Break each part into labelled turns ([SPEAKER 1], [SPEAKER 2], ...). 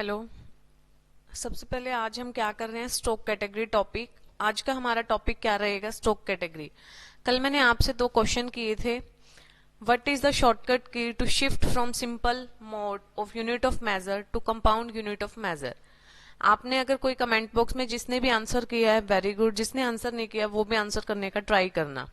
[SPEAKER 1] Hello. सबसे पहले आज हम क्या कर रहे हैं, स्टॉक कैटेगरी टॉपिक। आज का हमारा टॉपिक क्या रहेगा, स्टॉक कैटेगरी। कल मैंने आपसे दो क्वेश्चन किए थे। What is the shortcut key to shift from simple mode of unit of measure to compound unit of measure. आपने अगर कोई कमेंट बॉक्स में जिसने भी आंसर किया है वेरी गुड, जिसने आंसर नहीं किया वो भी आंसर करने का ट्राई करना।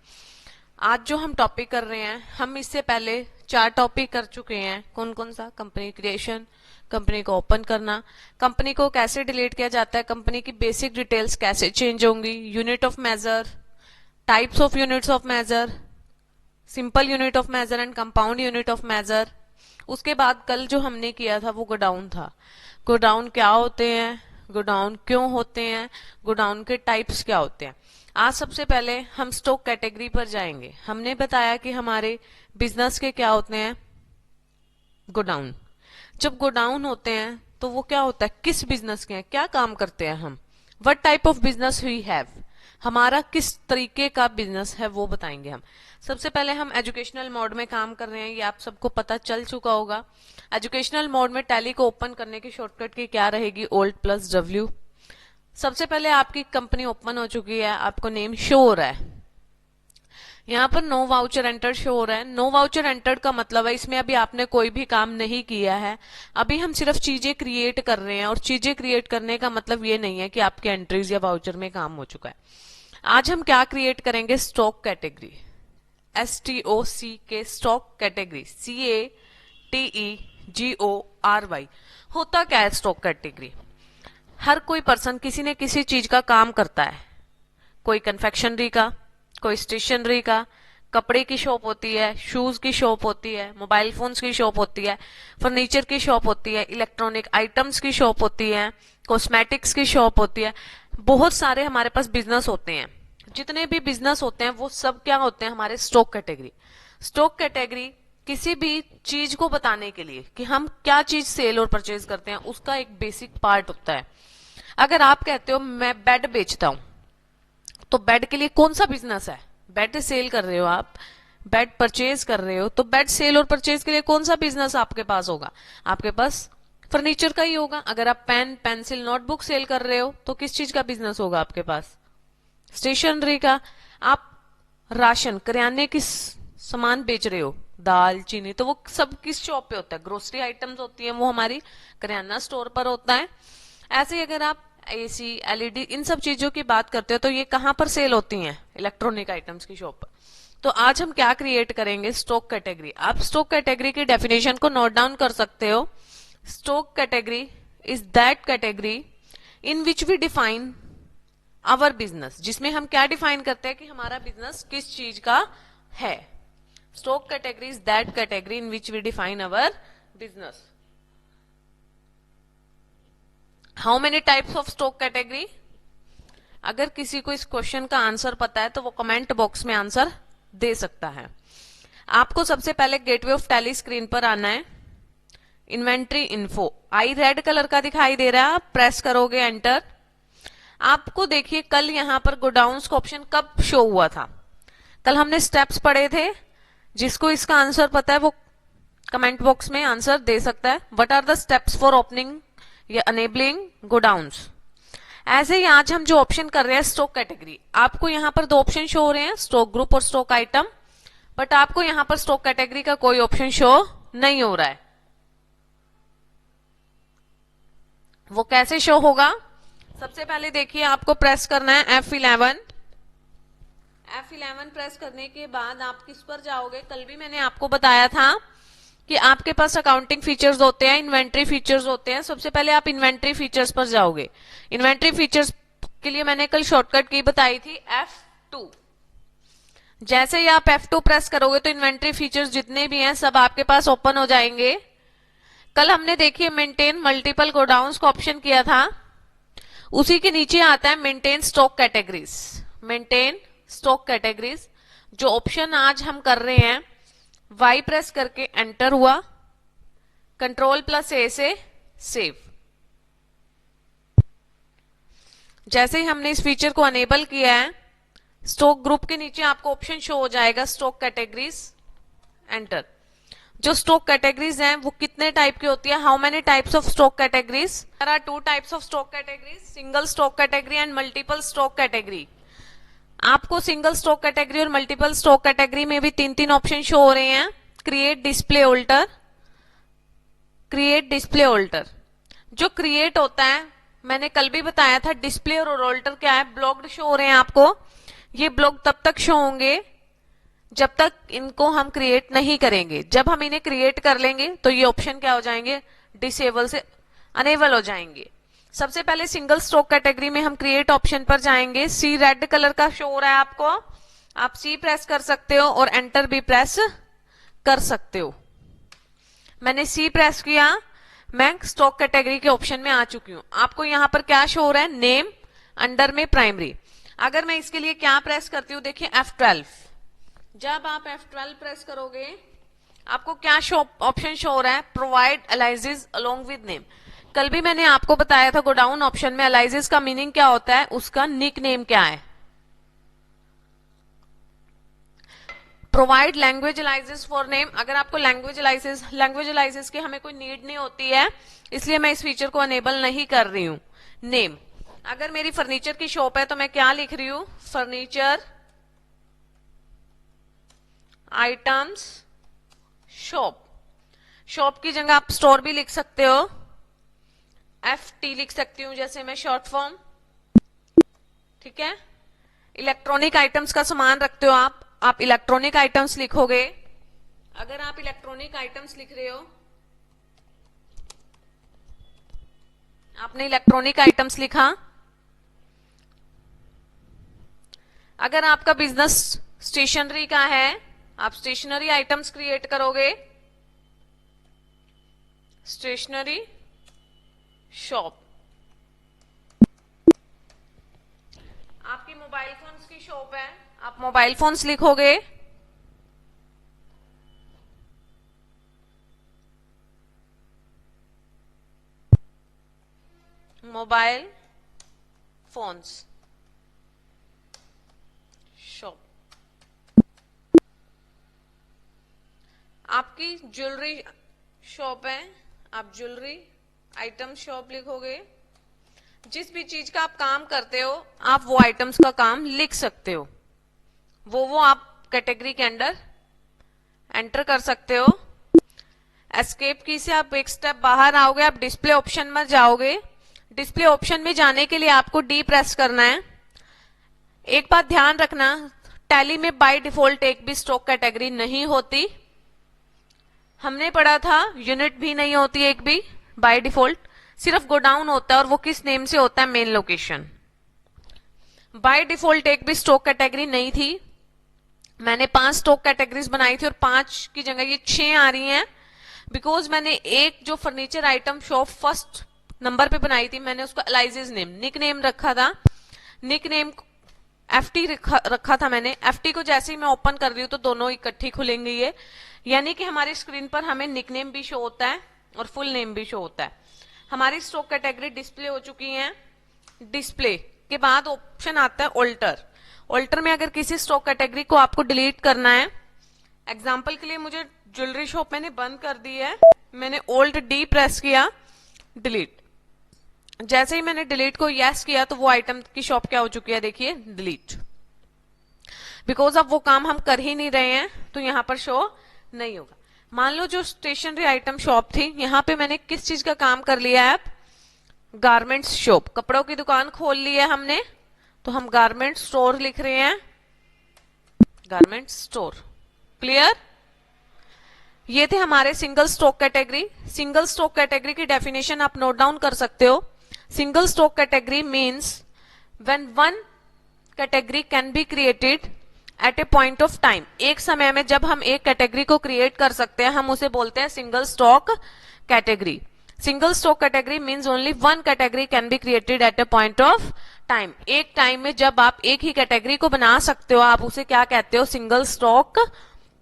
[SPEAKER 1] आज जो हम टॉपिक कर रहे हैं, हम इससे पहले 4 टॉपिक कर चुके हैं। कौन कौन सा? कंपनी क्रिएशन, कंपनी को ओपन करना, कंपनी को कैसे डिलीट किया जाता है, कंपनी की बेसिक डिटेल्स कैसे चेंज होंगी, unit of measure, types of units of measure, simple unit of measure and compound unit of measure. उसके बाद कल जो हमने किया था वो गोडाउन था। गोडाउन क्या होते हैं, गोडाउन क्यों होते हैं, गोडाउन के टाइप्स क्या होते हैं। आज सबसे पहले हम स्टॉक कैटेगरी पर जाएंगे। हमने बताया कि हमारे बिजनेस के क्या होते हैं, गोडाउन। जब गोडाउन होते हैं तो वो क्या होता है, किस बिजनेस के हैं, क्या काम करते हैं हम, what type of business we have, हमारा किस तरीके का बिजनेस है वो बताएंगे हम। सबसे पहले हम एजुकेशनल मोड में काम कर रहे हैं, ये आप सबको पता चल चुका होगा। एजुकेशनल मोड में टैली को ओपन करने की शॉर्टकट की क्या रहेगी, Alt+W। सबसे पहले आपकी कंपनी ओपन हो चुकी है, आपको नेम शो हो रहा है। यहाँ पर नो वाउचर एंटर्ड शो हो रहा है। नो वाउचर एंटर्ड का मतलब है इसमें अभी आपने कोई भी काम नहीं किया है, अभी हम सिर्फ चीजें क्रिएट कर रहे हैं। और चीजें क्रिएट करने का मतलब ये नहीं है कि आपके एंट्रीज या वाउचर में काम हो चुका है। आज हम क्या क्रिएट करेंगे, स्टॉक कैटेगरी, STOC के स्टॉक कैटेगरी, CATEGORY। होता क्या है स्टॉक कैटेगरी? हर कोई पर्सन किसी न किसी चीज का काम करता है। कोई कन्फेक्शनरी का, कोई स्टेशनरी का, कपड़े की शॉप होती है, शूज की शॉप होती है, मोबाइल फोन्स की शॉप होती है, फर्नीचर की शॉप होती है, इलेक्ट्रॉनिक आइटम्स की शॉप होती है, कॉस्मेटिक्स की शॉप होती है। बहुत सारे हमारे पास बिजनेस होते हैं। जितने भी बिजनेस होते हैं वो सब क्या होते हैं, हमारे स्टॉक कैटेगरी। स्टॉक कैटेगरी किसी भी चीज को बताने के लिए कि हम क्या चीज सेल और परचेज करते हैं, उसका एक बेसिक पार्ट होता है। अगर आप कहते हो मैं बेड बेचता हूं, तो बेड के लिए कौन सा बिजनेस है, बेड सेल कर रहे हो आप, बेड परचेज कर रहे हो, तो बेड सेल और परचेज के लिए कौन सा बिजनेस आपके पास होगा, आपके पास फर्नीचर का ही होगा। अगर आप पेन पेंसिल नोटबुक सेल कर रहे हो तो किस चीज का बिजनेस होगा आपके पास, स्टेशनरी का। आप राशन करियाने की सामान बेच रहे हो, दाल चीनी, तो वो सब किस शॉप पे होता है, ग्रोसरी आइटम्स होती है, वो हमारी करियाना स्टोर पर होता है। ऐसे ही अगर आप AC LED इन सब चीजों की बात करते हो तो ये कहां पर सेल होती हैं, इलेक्ट्रॉनिक आइटम्स की शॉप पर। तो आज हम क्या क्रिएट करेंगे, स्टॉक कैटेगरी। आप स्टॉक कैटेगरी की डेफिनेशन को नोट डाउन कर सकते हो। Stock category is that category in which we define our business, जिसमें हम क्या डिफाइन करते हैं कि हमारा बिजनेस किस चीज का है। Stock category is that category in which we define our business. How many types of stock category? अगर किसी को इस क्वेश्चन का आंसर पता है तो वो कमेंट बॉक्स में आंसर दे सकता है। आपको सबसे पहले गेटवे ऑफ टैली स्क्रीन पर आना है। Inventory info I read colour का दिखाई दे रहा है, आप प्रेस करोगे एंटर। आपको देखिए कल यहां पर गोडाउन्स का ऑप्शन कब शो हुआ था, कल हमने स्टेप्स पढ़े थे। जिसको इसका आंसर पता है वो कमेंट बॉक्स में आंसर दे सकता है। What are the steps for opening या अनेबलिंग गोडाउन्स। ऐसे ही आज हम जो ऑप्शन कर रहे हैं स्टॉक कैटेगरी, आपको यहां पर 2 ऑप्शन शो हो रहे हैं, स्टॉक ग्रुप और स्टॉक आइटम, बट आपको यहां पर स्टॉक कैटेगरी का कोई ऑप्शन शो नहीं हो रहा है। वो कैसे शो होगा, सबसे पहले देखिए आपको प्रेस करना है F11। F11 प्रेस करने के बाद आप किस पर जाओगे, कल भी मैंने आपको बताया था कि आपके पास अकाउंटिंग फीचर्स होते हैं, इन्वेंट्री फीचर्स होते हैं। सबसे पहले आप इन्वेंट्री फीचर्स पर जाओगे। इन्वेंट्री फीचर्स के लिए मैंने कल शॉर्टकट की बताई थी, F2। जैसे ही आप F2 प्रेस करोगे तो इन्वेंट्री फीचर्स जितने भी हैं सब आपके पास ओपन हो जाएंगे। कल हमने देखिए मेंटेन मल्टीपल गोडाउन्स का ऑप्शन किया था, उसी के नीचे आता है maintain stock categories. Maintain stock categories जो ऑप्शन आज हम कर रहे हैं, Y प्रेस करके एंटर हुआ, Ctrl+A से सेव। जैसे ही हमने इस फीचर को अनेबल किया है, स्टॉक ग्रुप के नीचे आपको ऑप्शन शो हो जाएगा स्टॉक कैटेगरीज, एंटर। जो स्टॉक कैटेगरीज हैं वो कितने टाइप की होती है? How many types of stock categories? There are two types of stock categories, single stock category and multiple stock category. आपको सिंगल स्टॉक कैटेगरी और मल्टीपल स्टॉक कैटेगरी में भी तीन तीन ऑप्शन शो हो रहे हैं। Create, display, alter. Create, display, alter. जो क्रिएट होता है, मैंने कल भी बताया था, डिस्प्ले और ऑल्टर क्या है? ब्लॉक्ड शो हो रहे हैं आपको। ये ब्लॉक तब तक शो होंगे जब तक इनको हम क्रिएट नहीं करेंगे। जब हम इन्हें क्रिएट कर लेंगे तो ये ऑप्शन क्या हो जाएंगे? डिसेबल से अनेबल हो जाएंगे। सबसे पहले सिंगल स्टॉक कैटेगरी में हम क्रिएट ऑप्शन पर जाएंगे। सी रेड कलर का शो हो रहा है आपको, आप सी प्रेस कर सकते हो और एंटर भी प्रेस कर सकते हो। मैंने सी प्रेस किया, मैं स्टॉक कैटेगरी के ऑप्शन में आ चुकी हूं। आपको यहां पर क्या शो हो रहा है? नेम, अंडर में प्राइमरी। अगर मैं इसके लिए क्या प्रेस करती हूँ, देखिए F12। जब आप F12 प्रेस करोगे आपको क्या शो ऑप्शन शो हो रहा है? Provide aliases along with name. कल भी मैंने आपको बताया था गोडाउन ऑप्शन में एलाइजिस का मीनिंग क्या होता है, उसका निक नेम क्या है। Provide language aliases for name. अगर आपको लैंग्वेज एलाइजिस की हमें कोई नीड नहीं होती है, इसलिए मैं इस फीचर को अनेबल नहीं कर रही हूं। नेम, अगर मेरी फर्नीचर की शॉप है तो मैं क्या लिख रही हूं? Furniture items shop. शॉप की जगह आप स्टोर भी लिख सकते हो, FT लिख सकती हूं जैसे मैं शॉर्ट फॉर्म। ठीक है। इलेक्ट्रॉनिक आइटम्स का सामान रखते हो आप इलेक्ट्रॉनिक आइटम्स लिखोगे। अगर आप इलेक्ट्रॉनिक आइटम्स लिख रहे हो, आपने इलेक्ट्रॉनिक आइटम्स लिखा। अगर आपका बिजनेस स्टेशनरी का है, आप स्टेशनरी आइटम्स क्रिएट करोगे, स्टेशनरी शॉप। आपकी मोबाइल फोन्स की शॉप है, आप मोबाइल फोन्स लिखोगे। Mobile phones shop. आपकी ज्वेलरी शॉप है, आप ज्वेलरी आइटम शॉप लिखोगे। जिस भी चीज का आप काम करते हो आप वो आइटम्स का काम लिख सकते हो, वो आप कैटेगरी के अंदर एंटर कर सकते हो। एस्केप की से आप एक स्टेप बाहर आओगे, आप डिस्प्ले ऑप्शन में जाओगे। डिस्प्ले ऑप्शन में जाने के लिए आपको डी प्रेस करना है। एक बात ध्यान रखना, टैली में बाय डिफॉल्ट एक भी स्टॉक कैटेगरी नहीं होती। हमने पढ़ा था यूनिट भी नहीं होती एक भी बाय डिफॉल्ट, सिर्फ गोडाउन होता है और वो किस नेम से होता है? Main location. बाय डिफॉल्ट एक भी स्टॉक कैटेगरी नहीं थी। मैंने 5 स्टॉक कैटेगरीज बनाई थी और 5 की जगह ये 6 आ रही हैं, बिकॉज मैंने एक जो furniture item shop first number पे बनाई थी, मैंने उसको एलाइजिस नेम, निक नेम रखा था। निक नेम FT रखा था मैंने। FT को जैसे ही मैं ओपन कर रही हूँ तो दोनों इकट्ठी खुलेंगे ये, यानी कि हमारी स्क्रीन पर हमें निक नेम भी शो होता है और फुल नेम भी शो होता है। हमारी स्टॉक कैटेगरी डिस्प्ले हो चुकी है। डिस्प्ले के बाद ऑप्शन आता है ऑल्टर। ऑल्टर में अगर किसी स्टॉक कैटेगरी को आपको डिलीट करना है, एग्जांपल के लिए मुझे ज्वेलरी शॉप मैंने बंद कर दी है, मैंने Alt D प्रेस किया, डिलीट। जैसे ही मैंने डिलीट को यस किया तो वो आइटम की शॉप क्या हो चुकी है? देखिए डिलीट। बिकॉज अब वो काम हम कर ही नहीं रहे हैं तो यहां पर शो नहीं होगा। मान लो जो स्टेशनरी आइटम शॉप थी, यहां पे मैंने किस चीज का काम कर लिया है? गारमेंट्स शॉप, कपड़ों की दुकान खोल ली है हमने, तो हम गारमेंट स्टोर लिख रहे हैं, गारमेंट स्टोर। क्लियर? ये थे हमारे single stock category. Single stock category की डेफिनेशन आप नोट डाउन कर सकते हो। Single stock category means when one category can be created at A point of time. एक समय में जब हम एक कैटेगरी को क्रिएट कर सकते हैं, हम उसे बोलते हैं single stock category. Single stock category means only one category can be created at A point of time. एक टाइम में जब आप एक ही कैटेगरी को बना सकते हो, आप उसे क्या कहते हो? Single stock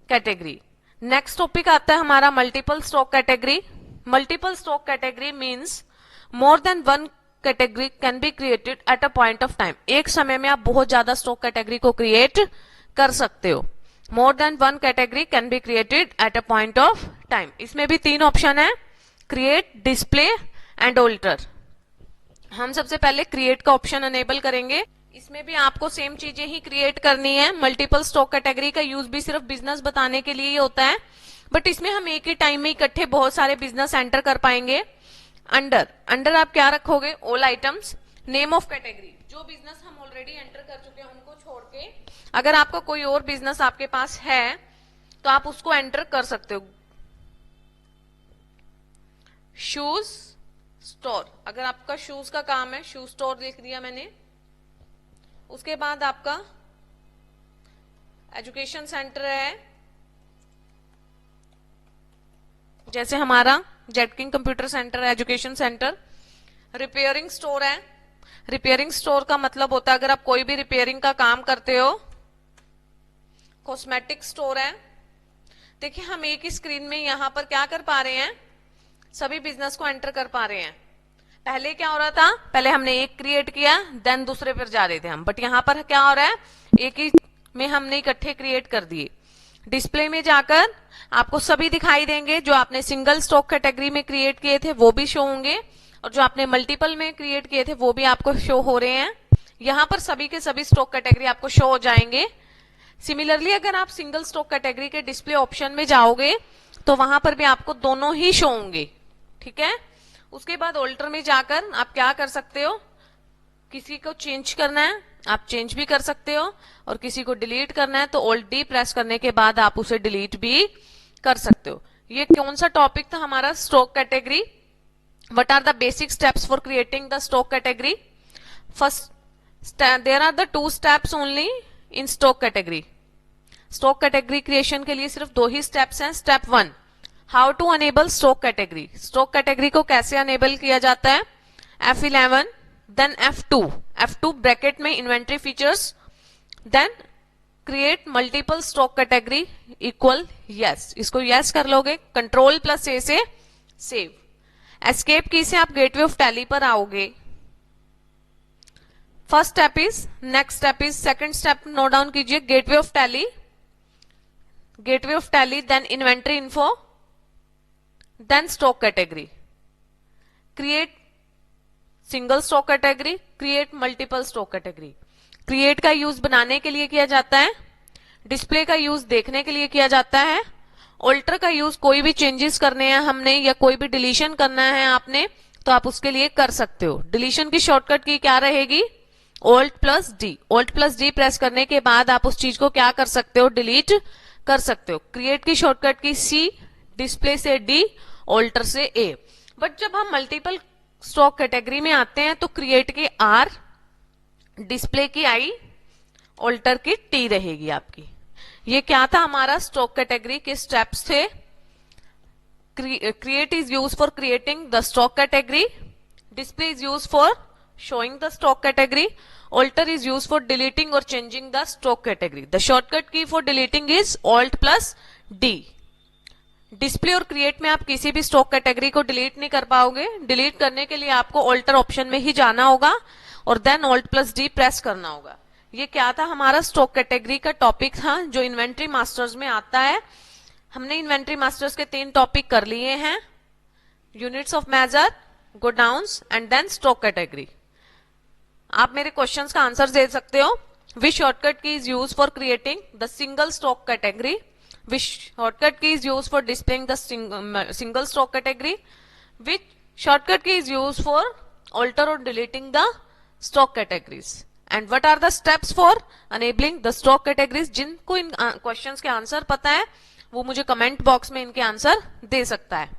[SPEAKER 1] category. Next topic आता है हमारा multiple stock category. Multiple stock category means more than one category can be created at a point of time. एक समय में आप बहुत ज्यादा स्टॉक कैटेगरी को क्रिएट कर सकते हो। More than one category can be created at a point of time. इसमें भी 3 ऑप्शन है, क्रिएट, डिस्प्ले एंड ऑल्टर। हम सबसे पहले क्रिएट का ऑप्शन अनेबल करेंगे। इसमें भी आपको सेम चीजें ही क्रिएट करनी है। मल्टीपल स्टॉक कैटेगरी का यूज भी सिर्फ बिजनेस बताने के लिए ही होता है, बट इसमें हम एक ही टाइम में इकट्ठे बहुत सारे बिजनेस एंटर कर पाएंगे। अंडर आप क्या रखोगे, all items, name of category. जो बिजनेस हम ऑलरेडी एंटर कर चुके हैं उनको छोड़ के अगर आपका कोई और बिजनेस आपके पास है तो आप उसको एंटर कर सकते हो। शूज स्टोर, अगर आपका शूज का काम है, शू स्टोर लिख दिया मैंने। उसके बाद आपका एजुकेशन सेंटर है, जैसे हमारा जेटकिंग कंप्यूटर सेंटर है, एजुकेशन सेंटर। रिपेयरिंग स्टोर है, रिपेयरिंग स्टोर का मतलब होता है अगर आप कोई भी रिपेयरिंग का काम करते हो। कॉस्मेटिक स्टोर है। देखिए हम एक ही स्क्रीन में यहां पर क्या कर पा रहे हैं, सभी बिजनेस को एंटर कर पा रहे हैं। पहले क्या हो रहा था, पहले हमने एक क्रिएट किया देन दूसरे पर जा रहे थे हम, बट यहां पर क्या हो रहा है, एक ही में हमने इकट्ठे क्रिएट कर दिए। डिस्प्ले में जाकर आपको सभी दिखाई देंगे, जो आपने सिंगल स्टॉक कैटेगरी में क्रिएट किए थे वो भी शो होंगे, और जो आपने मल्टीपल में क्रिएट किए थे वो भी आपको शो हो रहे हैं। यहां पर सभी के सभी स्टॉक कैटेगरी आपको शो हो जाएंगे। सिमिलरली अगर आप सिंगल स्टॉक कैटेगरी के डिस्प्ले ऑप्शन में जाओगे तो वहां पर भी आपको दोनों ही शो होंगे, ठीक है। उसके बाद ऑल्टर में जाकर आप क्या कर सकते हो, किसी को चेंज करना है आप चेंज भी कर सकते हो, और किसी को डिलीट करना है तो ऑल्ट डी प्रेस करने के बाद आप उसे डिलीट भी कर सकते हो। ये कौन सा टॉपिक था हमारा, stock category. What are the basic steps for creating the stock category. First there are the 2 steps only in stock category. Stock category creation के लिए सिर्फ 2 ही स्टेप्स हैं। Step 1, how to enable stock category. Stock category को कैसे enable किया जाता है। F11, देन F2 ब्रैकेट में inventory features, then create multiple stock category equal yes. इसको यस कर लोगे, कंट्रोल+A से सेव। एस्केप की से आप गेटवे ऑफ टैली पर आओगे। First step is, next step is, second step note down कीजिए, gateway of Tally, then inventory info, then stock category. Create single stock category, create multiple stock category. Create का use बनाने के लिए किया जाता है, डिस्प्ले का यूज देखने के लिए किया जाता है, ऑल्टर का यूज कोई भी चेंजेस करने हैं हमने या कोई भी डिलीशन करना है आपने तो आप उसके लिए कर सकते हो। डिलीशन की शॉर्टकट की क्या रहेगी, Alt+D। Alt+D प्रेस करने के बाद आप उस चीज को क्या कर सकते हो, डिलीट कर सकते हो। क्रिएट की शॉर्टकट की C, डिस्प्ले से D, ऑल्टर से A। बट जब हम मल्टीपल स्टॉक कैटेगरी में आते हैं तो क्रिएट की R, डिस्प्ले की I, ऑल्टर की T रहेगी आपकी। ये क्या था हमारा स्टॉक कैटेगरी के स्टेप्स थे। Create is use for creating the stock category, display is use for showing the stock category, alter is used for deleting or changing the stock category. The shortcut key for deleting is Alt+D। Display और create में आप किसी भी stock category को delete नहीं कर पाओगे। Delete करने के लिए आपको ऑल्टर ऑप्शन में ही जाना होगा और देन Alt+D प्रेस करना होगा। ये क्या था हमारा स्टॉक कैटेगरी का टॉपिक था जो इन्वेंट्री मास्टर्स में आता है। हमने इन्वेंट्री मास्टर्स के 3 टॉपिक कर लिए हैं, units of measure, godowns and then stock category. आप मेरे क्वेश्चंस का आंसर दे सकते हो। Which shortcut key is use for creating the single stock category, which shortcut key is use for displaying the single stock category, which shortcut key is use for alter or deleting the stock categories, and what are the steps for enabling the stock categories. जिनको इन questions के answer पता है वो मुझे comment box में इनके answer दे सकता है।